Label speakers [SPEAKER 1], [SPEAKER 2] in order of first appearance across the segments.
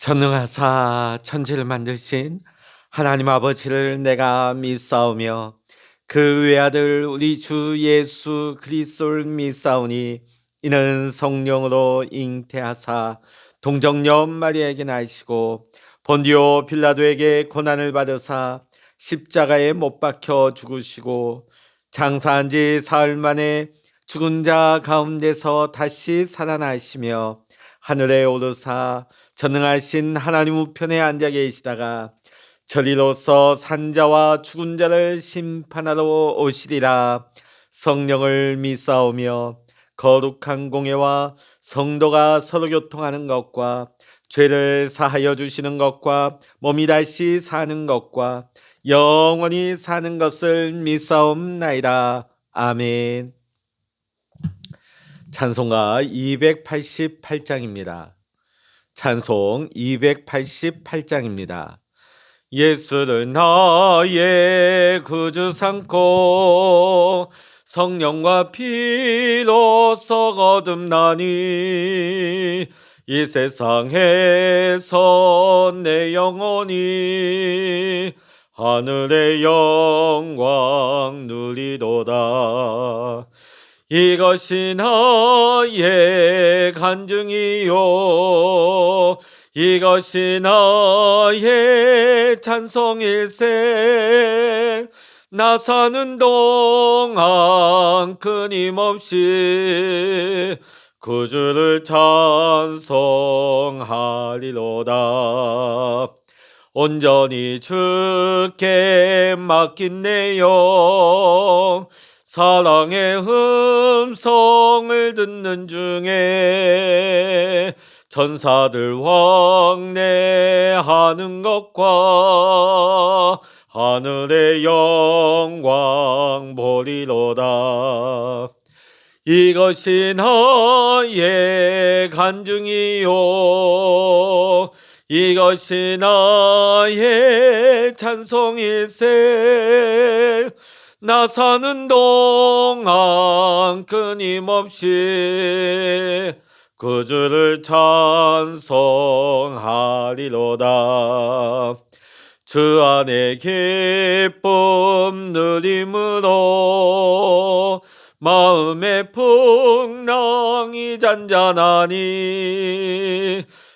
[SPEAKER 1] 전능하사 천지를 만드신 하나님 아버지를 내가 믿사오며 그 외아들 우리 주 예수 그리스도를 믿사오니 이는 성령으로 잉태하사 동정녀 마리아에게 나시고 본디오 빌라도에게 고난을 받으사 십자가에 못 박혀 죽으시고 장사한 지 사흘 만에 죽은 자 가운데서 다시 살아나시며 하늘에 오르사 전능하신 하나님 우편에 앉아 계시다가 저리로서 산자와 죽은 자를 심판하러 오시리라. 성령을 믿사오며 거룩한 공예와 성도가 서로 교통하는 것과 죄를 사하여 주시는 것과 몸이 다시 사는 것과 영원히 사는 것을 믿사옵나이다. 아멘. 찬송가 288장입니다. 찬송 288장입니다. 예수를 나의 구주 삼고 성령과 피로써 거듭나니 이 세상에서 내 영혼이 하늘의 영광 누리도다. 이것이 나의 간증이요 이것이 나의 찬송일세. 나 사는 동안 끊임없이 구주를 찬송하리로다. 온전히 주께 맡긴 내 영 사랑의 음성을 듣는 중에 천사들 왕래하는 것과 하늘의 영광 보리로다. 이것이 나의 간증이요 이것이 나의 찬송일세. 나 사는 동안 끊임없이 구주를 찬송하리로다. 주 안에 기쁨 누림으로 마음의 풍랑이 잔잔하니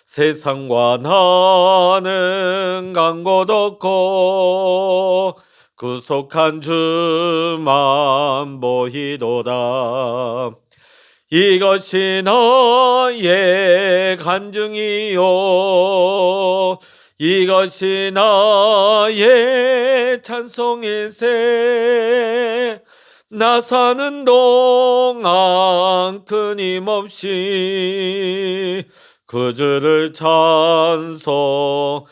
[SPEAKER 1] 세상과 나는 간 곳 없고 구속한 주만 보이도다. 이것이 나의 간증이요 이것이 나의 찬송일세. 나 사는 동안 끊임없이 구주를 찬송하리로다.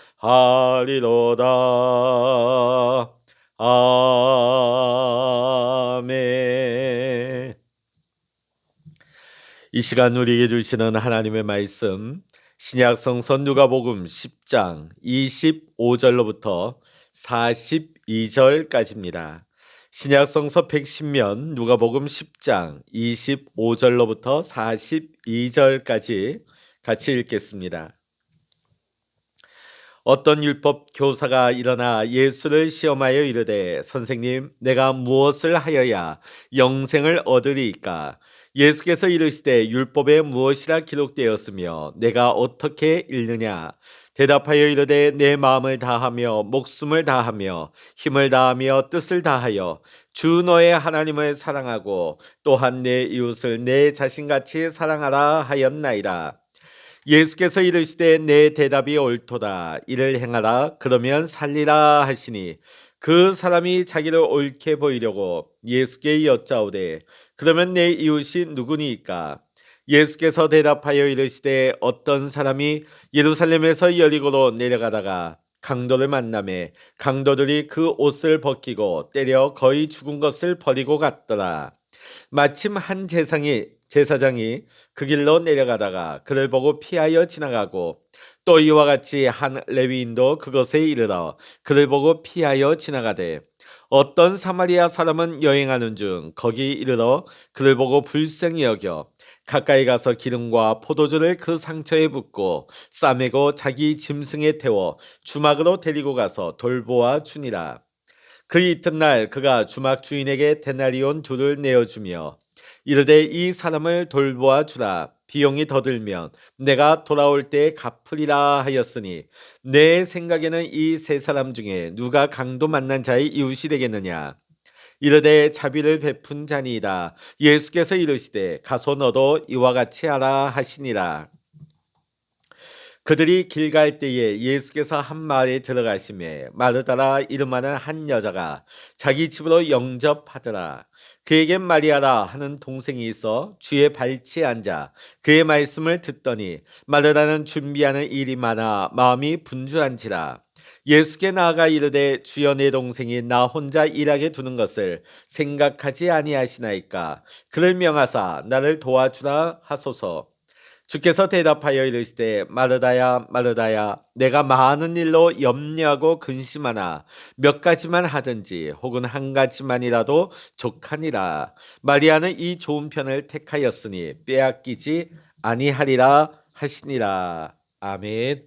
[SPEAKER 1] 아멘. 이 시간 우리에게 주시는 하나님의 말씀 신약성서 누가복음 10장 25절로부터 42절까지입니다. 신약성서 110면 누가복음 10장 25절로부터 42절까지 같이 읽겠습니다. 어떤 율법 교사가 일어나 예수를 시험하여 이르되 선생님 내가 무엇을 하여야 영생을 얻으리이까? 예수께서 이르시되 율법에 무엇이라 기록되었으며 내가 어떻게 읽느냐? 대답하여 이르되 내 마음을 다하며 목숨을 다하며 힘을 다하며 뜻을 다하여 주 너의 하나님을 사랑하고 또한 내 이웃을 내 자신같이 사랑하라 하였나이다. 예수께서 이르시되 내 대답이 옳도다. 이를 행하라. 그러면 살리라 하시니 그 사람이 자기를 옳게 보이려고 예수께 여짜오되 그러면 내 이웃이 누구니이까? 예수께서 대답하여 이르시되 어떤 사람이 예루살렘에서 여리고로 내려가다가 강도를 만나매 강도들이 그 옷을 벗기고 때려 거의 죽은 것을 버리고 갔더라. 마침 한 제사장이 그 길로 내려가다가 그를 보고 피하여 지나가고 또 이와 같이 한 레위인도 그것에 이르러 그를 보고 피하여 지나가되 어떤 사마리아 사람은 여행하는 중 거기 이르러 그를 보고 불쌍히 여겨 가까이 가서 기름과 포도주를 그 상처에 붓고 싸매고 자기 짐승에 태워 주막으로 데리고 가서 돌보아 주니라. 그 이튿날 그가 주막 주인에게 데나리온 둘을 내어주며 이르되 이 사람을 돌보아 주라. 비용이 더 들면 내가 돌아올 때에 갚으리라 하였으니 내 생각에는 이 세 사람 중에 누가 강도 만난 자의 이웃이 되겠느냐. 이르되 자비를 베푼 자니이다. 예수께서 이르시되 가서 너도 이와 같이 하라 하시니라. 그들이 길 갈 때에 예수께서 한 마을에 들어가심에 마르다라 이름하는 한 여자가 자기 집으로 영접하더라. 그에겐 마리아라 하는 동생이 있어 주의 발치에 앉아 그의 말씀을 듣더니 마르다는 준비하는 일이 많아 마음이 분주한지라. 예수께 나아가 이르되 주여 내 동생이 나 혼자 일하게 두는 것을 생각하지 아니하시나이까. 그를 명하사 나를 도와주라 하소서. 주께서 대답하여 이르시되 마르다야 마르다야 내가 많은 일로 염려하고 근심하나 몇 가지만 하든지 혹은 한 가지만이라도 족하니라. 마리아는 이 좋은 편을 택하였으니 빼앗기지 아니하리라 하시니라. 아멘.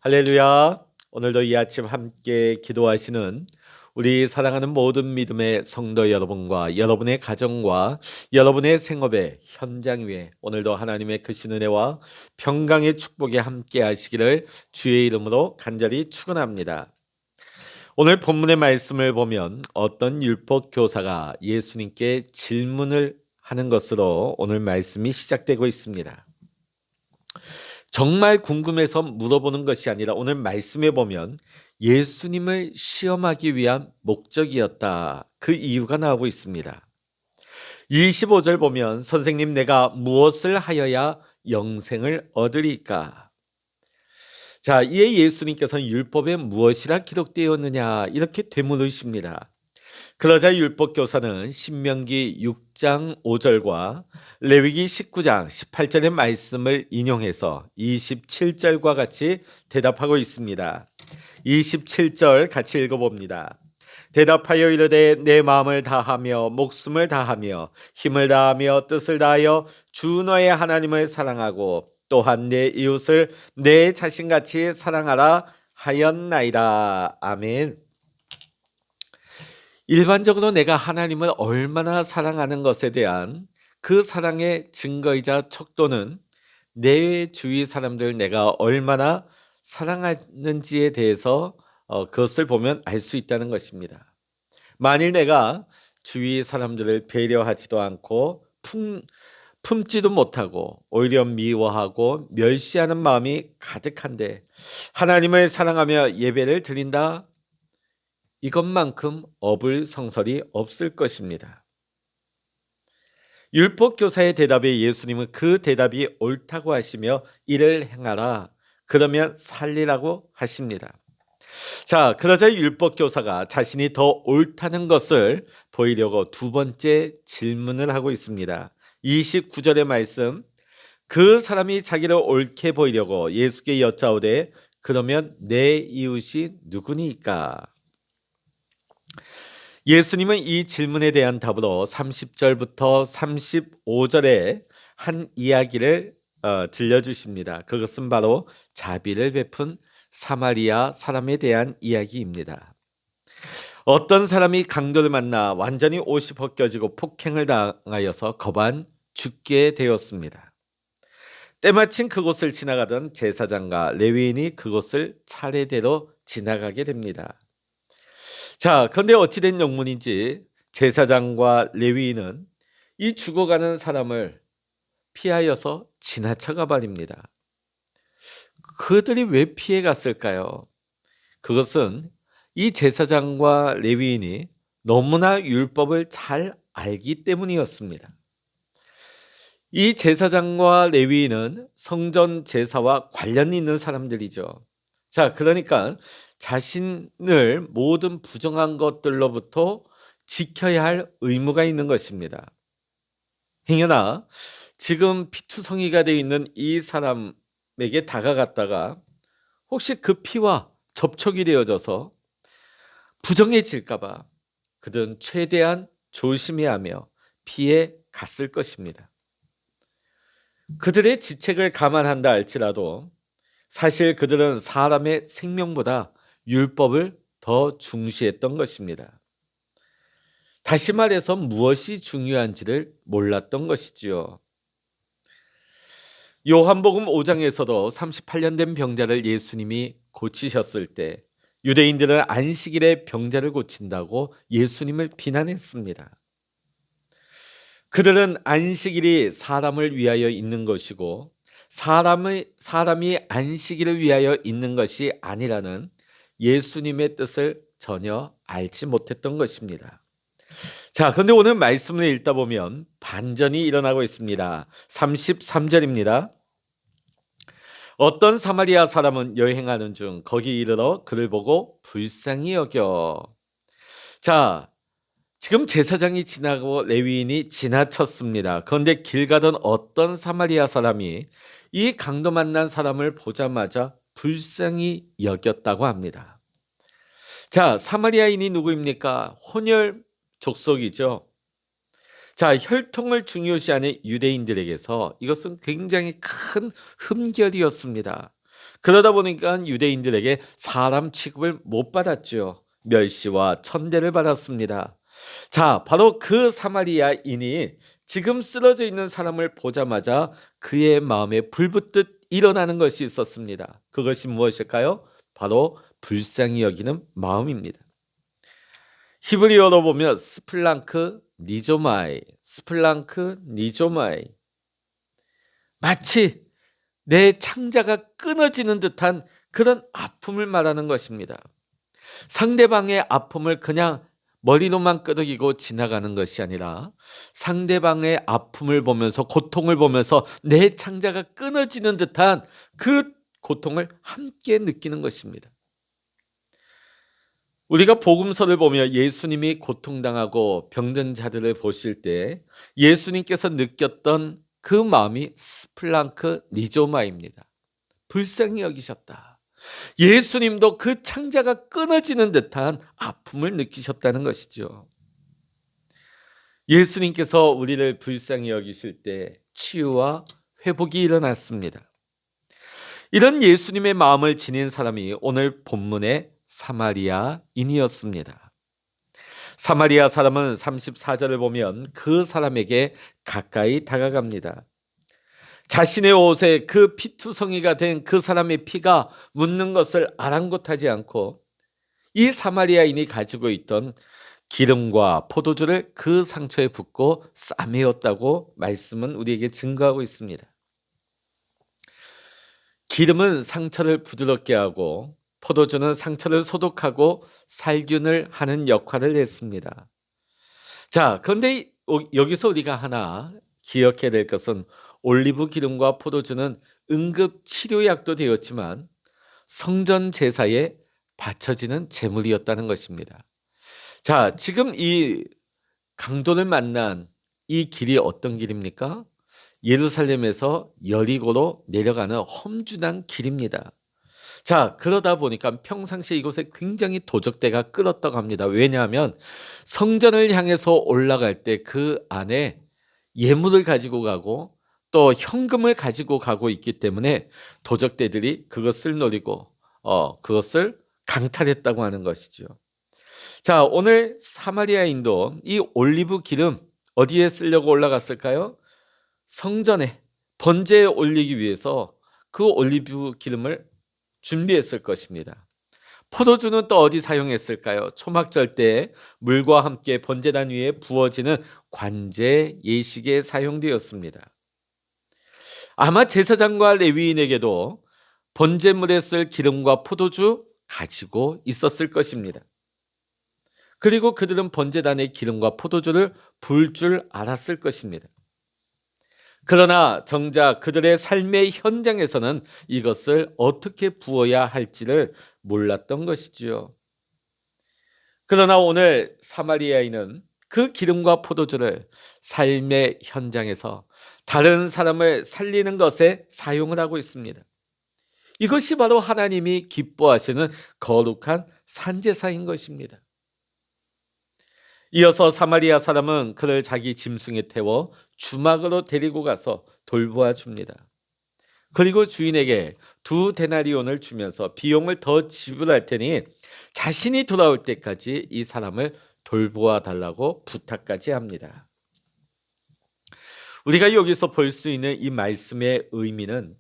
[SPEAKER 1] 할렐루야. 오늘도 이 아침 함께 기도하시는 우리 사랑하는 모든 믿음의 성도 여러분과 여러분의 가정과 여러분의 생업의 현장 위에 오늘도 하나님의 크신 은혜와 평강의 축복에 함께 하시기를 주의 이름으로 간절히 축원합니다. 오늘 본문의 말씀을 보면 어떤 율법 교사가 예수님께 질문을 하는 것으로 오늘 말씀이 시작되고 있습니다. 정말 궁금해서 물어보는 것이 아니라 오늘 말씀에 보면 예수님을 시험하기 위한 목적이었다. 그 이유가 나오고 있습니다. 25절 보면 선생님 내가 무엇을 하여야 영생을 얻으리까? 자, 이에 예수님께서는 율법에 무엇이라 기록되었느냐 이렇게 되물으십니다. 그러자 율법교사는 신명기 6장 5절과 레위기 19장 18절의 말씀을 인용해서 27절과 같이 대답하고 있습니다. 27절 같이 읽어봅니다. 대답하여 이르되 내 마음을 다하며 목숨을 다하며 힘을 다하며 뜻을 다하여 주 너의 하나님을 사랑하고 또한 내 이웃을 내 자신같이 사랑하라 하였나이다. 아멘. 일반적으로 내가 하나님을 얼마나 사랑하는 것에 대한 그 사랑의 증거이자 척도는 내 주위 사람들 내가 얼마나 사랑하는지에 대해서 그것을 보면 알 수 있다는 것입니다. 만일 내가 주위 사람들을 배려하지도 않고 품지도 못하고 오히려 미워하고 멸시하는 마음이 가득한데 하나님을 사랑하며 예배를 드린다? 이것만큼 어불성설이 없을 것입니다. 율법교사의 대답에 예수님은 그 대답이 옳다고 하시며 이를 행하라. 그러면 살리라고 하십니다. 자, 그러자 율법교사가 자신이 더 옳다는 것을 보이려고 두 번째 질문을 하고 있습니다. 29절의 말씀. 그 사람이 자기를 옳게 보이려고 예수께 여짜오되 그러면 내 이웃이 누구니까? 예수님은 이 질문에 대한 답으로 30절부터 35절에 한 이야기를 들려주십니다. 그것은 바로 자비를 베푼 사마리아 사람에 대한 이야기입니다. 어떤 사람이 강도를 만나 완전히 옷이 벗겨지고 폭행을 당하여서 거반 죽게 되었습니다. 때마침 그곳을 지나가던 제사장과 레위인이 그곳을 차례대로 지나가게 됩니다. 자, 그런데 어찌된 영문인지 제사장과 레위인은 이 죽어가는 사람을 피하여서 지나쳐가 버립니다. 그들이 왜 피해 갔을까요? 그것은 이 제사장과 레위인이 너무나 율법을 잘 알기 때문이었습니다. 이 제사장과 레위인은 성전 제사와 관련 있는 사람들이죠. 자, 그러니까 자신을 모든 부정한 것들로부터 지켜야 할 의무가 있는 것입니다. 행여나 지금 피투성이가 되어 있는 이 사람에게 다가갔다가 혹시 그 피와 접촉이 되어져서 부정해질까 봐 그들은 최대한 조심해야 하며 피해 갔을 것입니다. 그들의 지책을 감안한다 할지라도 사실 그들은 사람의 생명보다 율법을 더 중시했던 것입니다. 다시 말해서 무엇이 중요한지를 몰랐던 것이지요. 요한복음 5장에서도 38년 된 병자를 예수님이 고치셨을 때 유대인들은 안식일에 병자를 고친다고 예수님을 비난했습니다. 그들은 안식일이 사람을 위하여 있는 것이고 사람이 안식일을 위하여 있는 것이 아니라는 예수님의 뜻을 전혀 알지 못했던 것입니다. 자, 그런데 오늘 말씀을 읽다 보면 반전이 일어나고 있습니다. 33절입니다. 어떤 사마리아 사람은 여행하는 중 거기 이르러 그를 보고 불쌍히 여겨. 자, 지금 제사장이 지나고 레위인이 지나쳤습니다. 그런데 길 가던 어떤 사마리아 사람이 이 강도 만난 사람을 보자마자 불쌍히 여겼다고 합니다. 자, 사마리아인이 누구입니까? 혼혈 족속이죠. 자, 혈통을 중요시하는 유대인들에게서 이것은 굉장히 큰 흠결이었습니다. 그러다 보니까 유대인들에게 사람 취급을 못 받았죠. 멸시와 천대를 받았습니다. 자, 바로 그 사마리아인이 지금 쓰러져 있는 사람을 보자마자 그의 마음에 불붙듯 일어나는 것이 있었습니다. 그것이 무엇일까요? 바로 불쌍히 여기는 마음입니다. 히브리어로 보면 스플랑크 니조마이, 마치 내 창자가 끊어지는 듯한 그런 아픔을 말하는 것입니다. 상대방의 아픔을 그냥 머리로만 끄덕이고 지나가는 것이 아니라 상대방의 아픔을 보면서 고통을 보면서 내 창자가 끊어지는 듯한 그 고통을 함께 느끼는 것입니다. 우리가 복음서를 보며 예수님이 고통당하고 병든 자들을 보실 때 예수님께서 느꼈던 그 마음이 스플랑크 니조마입니다. 불쌍히 여기셨다. 예수님도 그 창자가 끊어지는 듯한 아픔을 느끼셨다는 것이죠. 예수님께서 우리를 불쌍히 여기실 때 치유와 회복이 일어났습니다. 이런 예수님의 마음을 지닌 사람이 오늘 본문의 사마리아인이었습니다. 사마리아 사람은 34절을 보면 그 사람에게 가까이 다가갑니다. 자신의 옷에 그 피투성이가 된 그 사람의 피가 묻는 것을 아랑곳하지 않고 이 사마리아인이 가지고 있던 기름과 포도주를 그 상처에 붓고 싸매었다고 말씀은 우리에게 증거하고 있습니다. 기름은 상처를 부드럽게 하고 포도주는 상처를 소독하고 살균을 하는 역할을 했습니다. 자, 그런데 여기서 우리가 하나 기억해야 될 것은 올리브 기름과 포도주는 응급 치료약도 되었지만 성전 제사에 바쳐지는 제물이었다는 것입니다. 자, 지금 이 강도를 만난 이 길이 어떤 길입니까? 예루살렘에서 여리고로 내려가는 험준한 길입니다. 자, 그러다 보니까 평상시에 이곳에 굉장히 도적대가 끌었다고 합니다. 왜냐하면 성전을 향해서 올라갈 때 그 안에 예물을 가지고 가고 또 현금을 가지고 가고 있기 때문에 도적대들이 그것을 노리고 그것을 강탈했다고 하는 것이죠. 자, 오늘 사마리아인도 이 올리브 기름 어디에 쓰려고 올라갔을까요? 성전에 번제에 올리기 위해서 그 올리브 기름을 준비했을 것입니다. 포도주는 또 어디 사용했을까요? 초막절 때 물과 함께 번제단 위에 부어지는 관제 예식에 사용되었습니다. 아마 제사장과 레위인에게도 번제물에 쓸 기름과 포도주 가지고 있었을 것입니다. 그리고 그들은 번제단에 기름과 포도주를 부을 줄 알았을 것입니다. 그러나 정작 그들의 삶의 현장에서는 이것을 어떻게 부어야 할지를 몰랐던 것이지요. 그러나 오늘 사마리아인은 그 기름과 포도주를 삶의 현장에서 다른 사람을 살리는 것에 사용을 하고 있습니다. 이것이 바로 하나님이 기뻐하시는 거룩한 산제사인 것입니다. 이어서 사마리아 사람은 그를 자기 짐승에 태워 주막으로 데리고 가서 돌보아 줍니다. 그리고 주인에게 2데나리온을 주면서 비용을 더 지불할 테니 자신이 돌아올 때까지 이 사람을 돌보아 달라고 부탁까지 합니다. 우리가 여기서 볼 수 있는 이 말씀의 의미는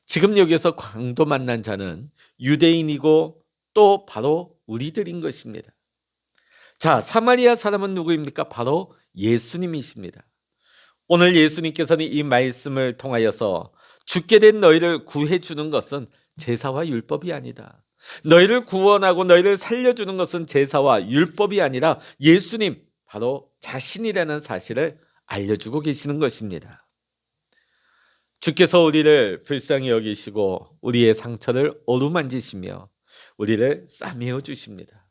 [SPEAKER 1] 지금 여기서 강도 만난 자는 유대인이고 또 바로 우리들인 것입니다. 자, 사마리아 사람은 누구입니까? 바로 예수님이십니다. 오늘 예수님께서는 이 말씀을 통하여서 죽게 된 너희를 구해주는 것은 제사와 율법이 아니다. 너희를 구원하고 너희를 살려주는 것은 제사와 율법이 아니라 예수님 바로 자신이라는 사실을 알려주고 계시는 것입니다. 주께서 우리를 불쌍히 여기시고 우리의 상처를 어루만지시며 우리를 싸매어 주십니다.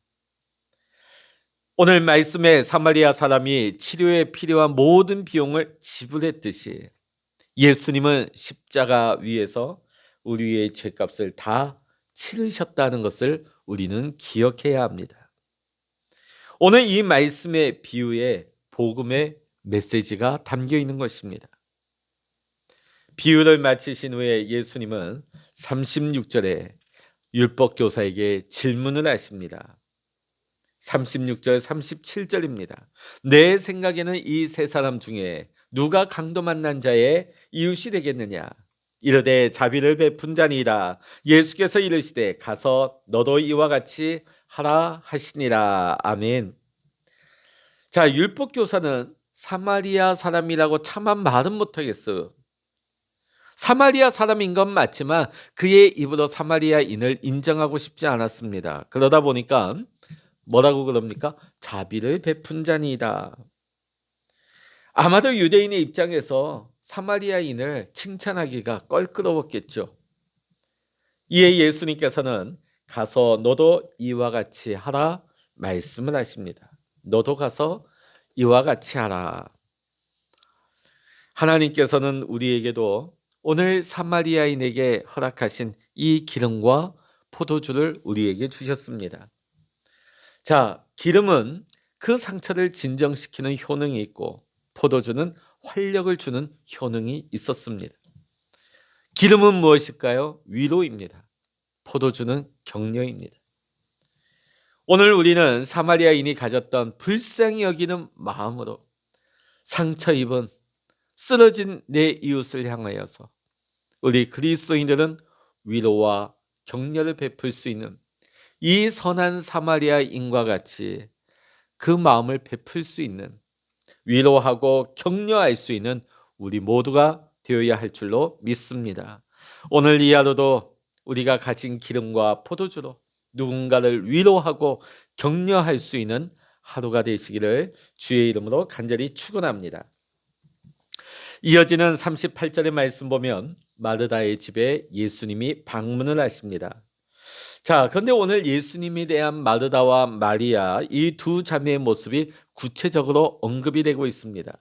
[SPEAKER 1] 오늘 말씀에 사마리아 사람이 치료에 필요한 모든 비용을 지불했듯이 예수님은 십자가 위에서 우리의 죄값을 다 치르셨다는 것을 우리는 기억해야 합니다. 오늘 이 말씀의 비유에 복음의 메시지가 담겨 있는 것입니다. 비유를 마치신 후에 예수님은 36절에 율법교사에게 질문을 하십니다. 36절 37절입니다. 내 생각에는 이 세 사람 중에 누가 강도 만난 자의 이웃이 되겠느냐? 이르되 자비를 베푼 자니라. 예수께서 이르시되 가서 너도 이와 같이 하라 하시니라. 아멘. 자, 율법교사는 사마리아 사람이라고 차마 말은 못하겠어요. 사마리아 사람인 건 맞지만 그의 입으로 사마리아인을 인정하고 싶지 않았습니다. 그러다 보니까 뭐라고 그럽니까? 자비를 베푼 자니이다. 아마도 유대인의 입장에서 사마리아인을 칭찬하기가 껄끄러웠겠죠. 이에 예수님께서는 가서 너도 이와 같이 하라 말씀을 하십니다. 너도 가서 이와 같이 하라. 하나님께서는 우리에게도 오늘 사마리아인에게 허락하신 이 기름과 포도주를 우리에게 주셨습니다. 자, 기름은 그 상처를 진정시키는 효능이 있고 포도주는 활력을 주는 효능이 있었습니다. 기름은 무엇일까요? 위로입니다. 포도주는 격려입니다. 오늘 우리는 사마리아인이 가졌던 불쌍히 여기는 마음으로 상처 입은 쓰러진 내 이웃을 향하여서 우리 그리스도인들은 위로와 격려를 베풀 수 있는 이 선한 사마리아인과 같이 그 마음을 베풀 수 있는 위로하고 격려할 수 있는 우리 모두가 되어야 할 줄로 믿습니다. 오늘 이 하루도 우리가 가진 기름과 포도주로 누군가를 위로하고 격려할 수 있는 하루가 되시기를 주의 이름으로 간절히 축원합니다. 이어지는 38절의 말씀 보면 마르다의 집에 예수님이 방문을 하십니다. 자, 그런데 오늘 예수님에 대한 마르다와 마리아 이 두 자매의 모습이 구체적으로 언급이 되고 있습니다.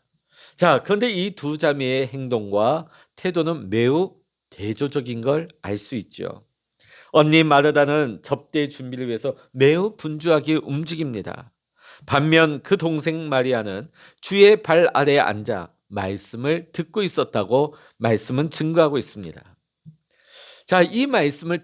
[SPEAKER 1] 자, 그런데 이 두 자매의 행동과 태도는 매우 대조적인 걸 알 수 있죠. 언니 마르다는 접대 준비를 위해서 매우 분주하게 움직입니다. 반면 그 동생 마리아는 주의 발 아래에 앉아 말씀을 듣고 있었다고 말씀은 증거하고 있습니다. 자, 이 말씀을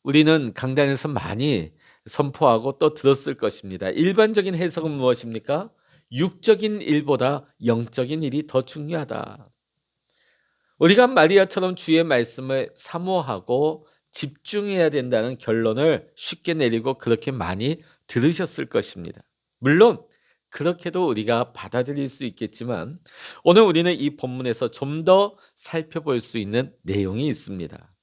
[SPEAKER 1] 우리는 강단에서 많이 선포하고 또 들었을 것입니다. 일반적인 해석은 무엇입니까? 육적인 일보다 영적인 일이 더 중요하다. 우리가 마리아처럼 주의 말씀을 사모하고 집중해야 된다는 결론을 쉽게 내리고 그렇게 많이 들으셨을 것입니다. 물론 그렇게도 우리가 받아들일 수 있겠지만 오늘 우리는 이 본문에서 좀 더 살펴볼 수 있는 내용이 있습니다.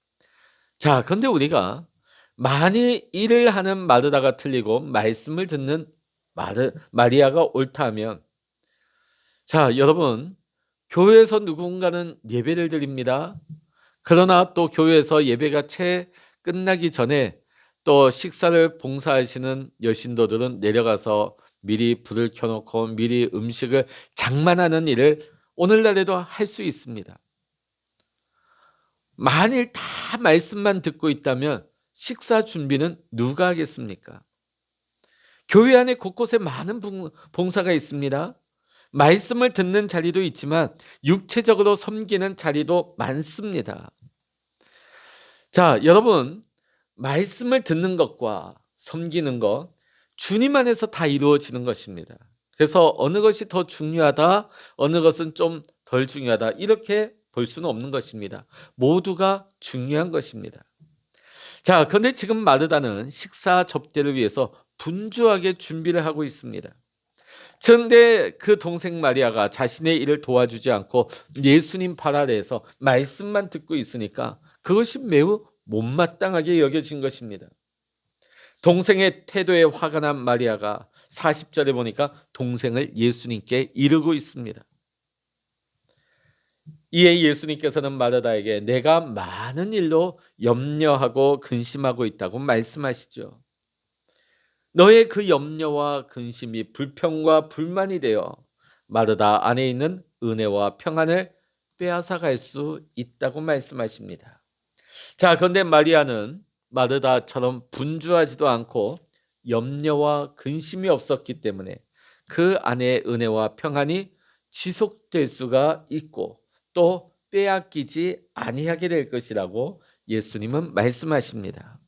[SPEAKER 1] 자, 그런데 우리가 많이 일을 하는 마르다가 틀리고 말씀을 듣는 마리아가 옳다 하면 자, 여러분 교회에서 누군가는 예배를 드립니다. 그러나 또 교회에서 예배가 채 끝나기 전에 또 식사를 봉사하시는 여신도들은 내려가서 미리 불을 켜놓고 미리 음식을 장만하는 일을 오늘날에도 할 수 있습니다. 만일 다 말씀만 듣고 있다면 식사 준비는 누가 하겠습니까? 교회 안에 곳곳에 많은 봉사가 있습니다. 말씀을 듣는 자리도 있지만 육체적으로 섬기는 자리도 많습니다. 자, 여러분, 말씀을 듣는 것과 섬기는 것, 주님 안에서 다 이루어지는 것입니다. 그래서 어느 것이 더 중요하다, 어느 것은 좀 덜 중요하다, 이렇게 볼 수는 없는 것입니다. 모두가 중요한 것입니다. 자, 그런데 지금 마르다는 식사 접대를 위해서 분주하게 준비를 하고 있습니다. 그런데 그 동생 마리아가 자신의 일을 도와주지 않고 예수님 발 아래에서 말씀만 듣고 있으니까 그것이 매우 못마땅하게 여겨진 것입니다. 동생의 태도에 화가 난 마리아가 40절에 보니까 동생을 예수님께 이르고 있습니다. 이에 예수님께서는 마르다에게 내가 많은 일로 염려하고 근심하고 있다고 말씀하시죠. 너의 그 염려와 근심이 불평과 불만이 되어 마르다 안에 있는 은혜와 평안을 빼앗아갈 수 있다고 말씀하십니다. 자, 그런데 마리아는 마르다처럼 분주하지도 않고 염려와 근심이 없었기 때문에 그 안에 은혜와 평안이 지속될 수가 있고 또 빼앗기지 아니하게 될 것이라고 예수님은 말씀하십니다.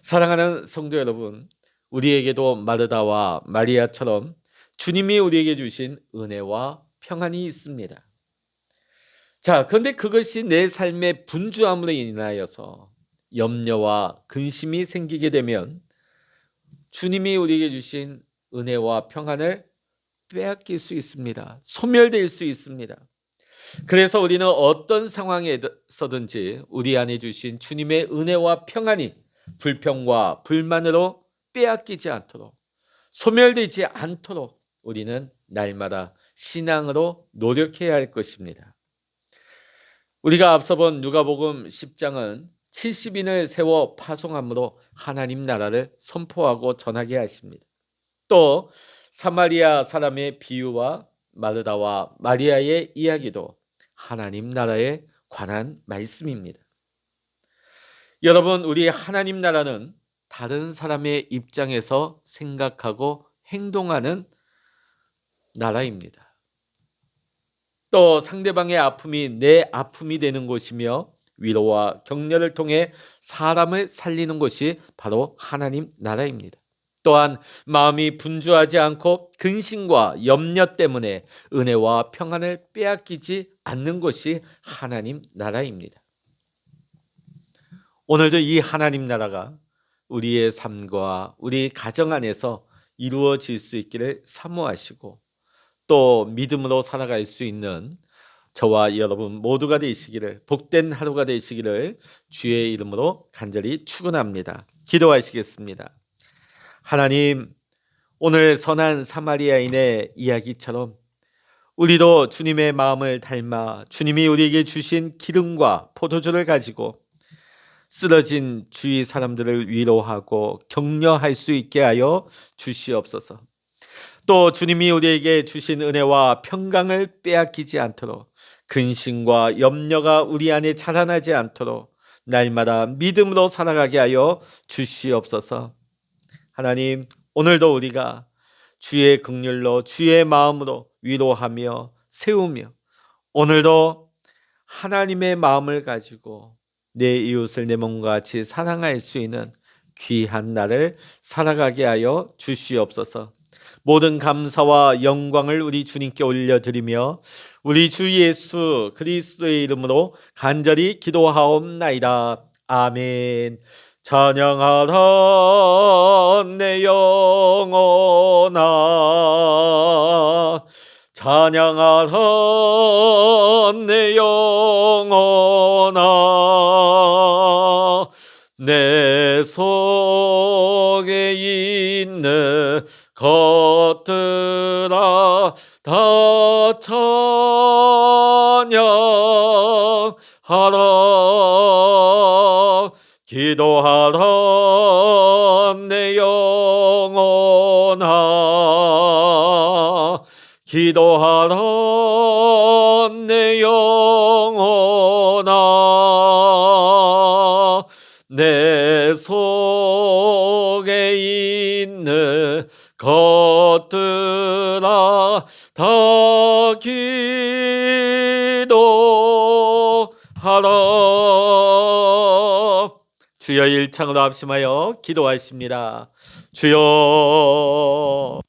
[SPEAKER 1] 사랑하는 성도 여러분, 우리에게도 마르다와 마리아처럼 주님이 우리에게 주신 은혜와 평안이 있습니다. 자, 그런데 그것이 내 삶의 분주함으로 인하여서 염려와 근심이 생기게 되면 주님이 우리에게 주신 은혜와 평안을 빼앗길 수 있습니다. 소멸될 수 있습니다. 그래서 우리는 어떤 상황에서든지 우리 안에 주신 주님의 은혜와 평안이 불평과 불만으로 빼앗기지 않도록, 소멸되지 않도록 우리는 날마다 신앙으로 노력해야 할 것입니다. 우리가 앞서 본 누가복음 10장은 70인을 세워 파송함으로 하나님 나라를 선포하고 전하게 하십니다. 또 사마리아 사람의 비유와 마르다와 마리아의 이야기도 하나님 나라에 관한 말씀입니다. 여러분, 우리 하나님 나라는 다른 사람의 입장에서 생각하고 행동하는 나라입니다. 또 상대방의 아픔이 내 아픔이 되는 곳이며 위로와 격려를 통해 사람을 살리는 곳이 바로 하나님 나라입니다. 또한 마음이 분주하지 않고 근심과 염려 때문에 은혜와 평안을 빼앗기지 않는 곳이 하나님 나라입니다. 오늘도 이 하나님 나라가 우리의 삶과 우리 가정 안에서 이루어질 수 있기를 사모하시고 또 믿음으로 살아갈 수 있는 저와 여러분 모두가 되시기를, 복된 하루가 되시기를 주의 이름으로 간절히 축원합니다. 기도하시겠습니다. 하나님, 오늘 선한 사마리아인의 이야기처럼 우리도 주님의 마음을 닮아 주님이 우리에게 주신 기름과 포도주를 가지고 쓰러진 주위 사람들을 위로하고 격려할 수 있게 하여 주시옵소서. 또 주님이 우리에게 주신 은혜와 평강을 빼앗기지 않도록, 근심과 염려가 우리 안에 자라나지 않도록 날마다 믿음으로 살아가게 하여 주시옵소서. 하나님, 오늘도 우리가 주의 긍휼로 주의 마음으로 위로하며 세우며 오늘도 하나님의 마음을 가지고 내 이웃을 내 몸과 같이 사랑할 수 있는 귀한 날을 살아가게 하여 주시옵소서. 모든 감사와 영광을 우리 주님께 올려드리며 우리 주 예수 그리스도의 이름으로 간절히 기도하옵나이다. 아멘. 찬양하라 내 영혼아, 찬양하라 내 영혼아, 내 속에 있는 것들아 다 찬양하라. 기도하라 내 영혼아, 기도하라 내 영혼아, 내 속에 있는 것들아 다 기도하라. 주여 일창으로 합심하여 기도하십니다. 주여